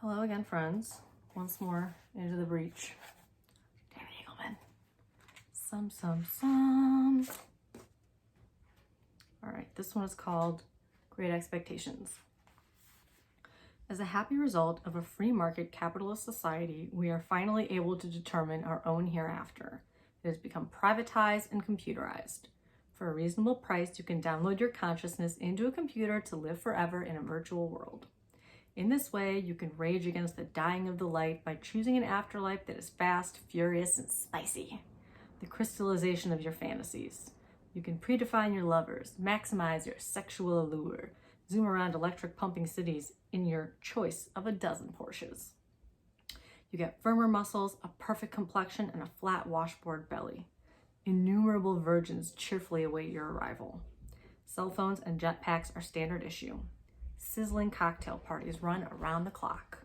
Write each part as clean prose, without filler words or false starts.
Hello again, friends. Once more into the breach. David Eagleman. Some. All right, this one is called Great Expectations. As a happy result of a free market capitalist society, we are finally able to determine our own hereafter. It has become privatized and computerized. For a reasonable price, you can download your consciousness into a computer to live forever in a virtual world. In this way, you can rage against the dying of the light by choosing an afterlife that is fast, furious, and spicy. The crystallization of your fantasies. You can predefine your lovers, maximize your sexual allure, zoom around electric pumping cities in your choice of a dozen Porsches. You get firmer muscles, a perfect complexion, and a flat washboard belly. Innumerable virgins cheerfully await your arrival. Cell phones and jetpacks are standard issue. Sizzling cocktail parties run around the clock.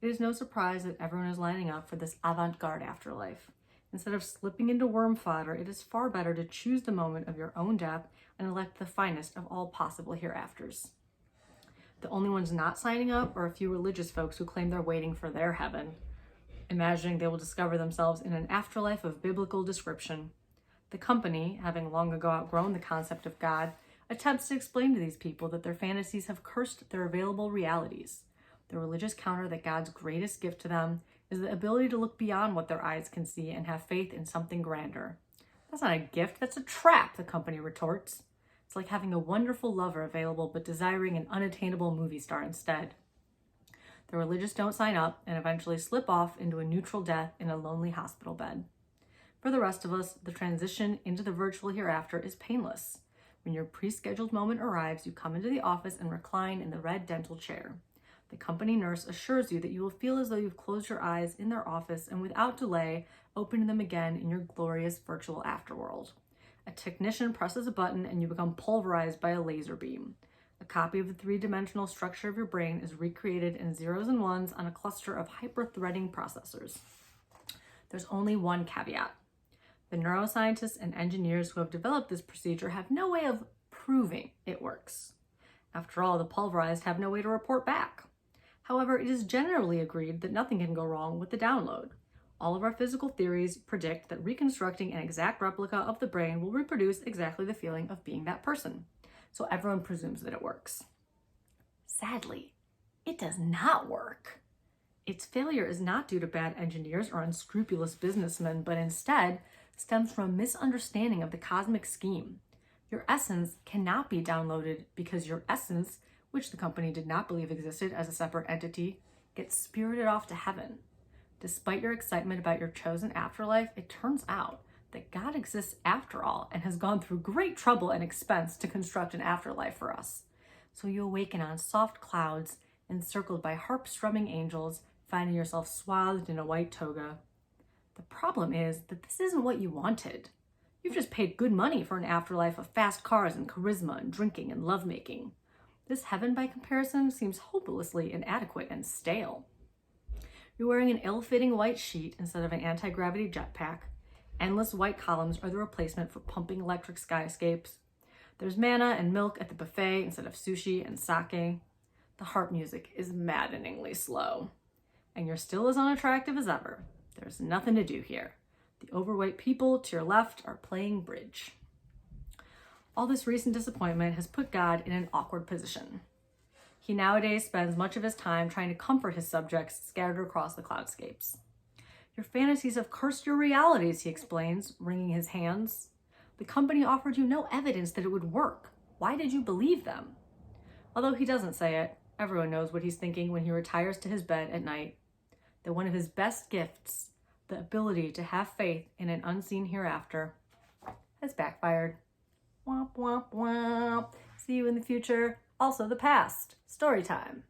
It is no surprise that everyone is lining up for this avant-garde afterlife. Instead of slipping into worm fodder, it is far better to choose the moment of your own death and elect the finest of all possible hereafters. The only ones not signing up are a few religious folks who claim they're waiting for their heaven, imagining they will discover themselves in an afterlife of biblical description. The company, having long ago outgrown the concept of God, attempts to explain to these people that their fantasies have cursed their available realities. The religious counter that God's greatest gift to them is the ability to look beyond what their eyes can see and have faith in something grander. That's not a gift, that's a trap, the company retorts. It's like having a wonderful lover available but desiring an unattainable movie star instead. The religious don't sign up and eventually slip off into a neutral death in a lonely hospital bed. For the rest of us, the transition into the virtual hereafter is painless. When your pre-scheduled moment arrives, you come into the office and recline in the red dental chair. The company nurse assures you that you will feel as though you've closed your eyes in their office and without delay, open them again in your glorious virtual afterworld. A technician presses a button and you become pulverized by a laser beam. A copy of the three-dimensional structure of your brain is recreated in zeros and ones on a cluster of hyper-threading processors. There's only one caveat. The neuroscientists and engineers who have developed this procedure have no way of proving it works. After all, the pulverized have no way to report back. However, it is generally agreed that nothing can go wrong with the download. All of our physical theories predict that reconstructing an exact replica of the brain will reproduce exactly the feeling of being that person. So everyone presumes that it works. Sadly, it does not work. Its failure is not due to bad engineers or unscrupulous businessmen, but instead stems from a misunderstanding of the cosmic scheme. Your essence cannot be downloaded because your essence, which the company did not believe existed as a separate entity, gets spirited off to heaven. Despite your excitement about your chosen afterlife, it turns out that God exists after all and has gone through great trouble and expense to construct an afterlife for us. So you awaken on soft clouds, encircled by harp-strumming angels, finding yourself swathed in a white toga. The problem is that this isn't what you wanted. You've just paid good money for an afterlife of fast cars and charisma and drinking and lovemaking. This heaven, by comparison, seems hopelessly inadequate and stale. You're wearing an ill-fitting white sheet instead of an anti-gravity jetpack. Endless white columns are the replacement for pumping electric skyscapes. There's manna and milk at the buffet instead of sushi and sake. The harp music is maddeningly slow. And you're still as unattractive as ever. There's nothing to do here. The overweight people to your left are playing bridge. All this recent disappointment has put God in an awkward position. He nowadays spends much of his time trying to comfort his subjects scattered across the cloudscapes. Your fantasies have cursed your realities, he explains, wringing his hands. The company offered you no evidence that it would work. Why did you believe them? Although he doesn't say it, everyone knows what he's thinking when he retires to his bed at night. That one of his best gifts, the ability to have faith in an unseen hereafter, has backfired. Womp, womp, womp. See you in the future. Also the past. Story time.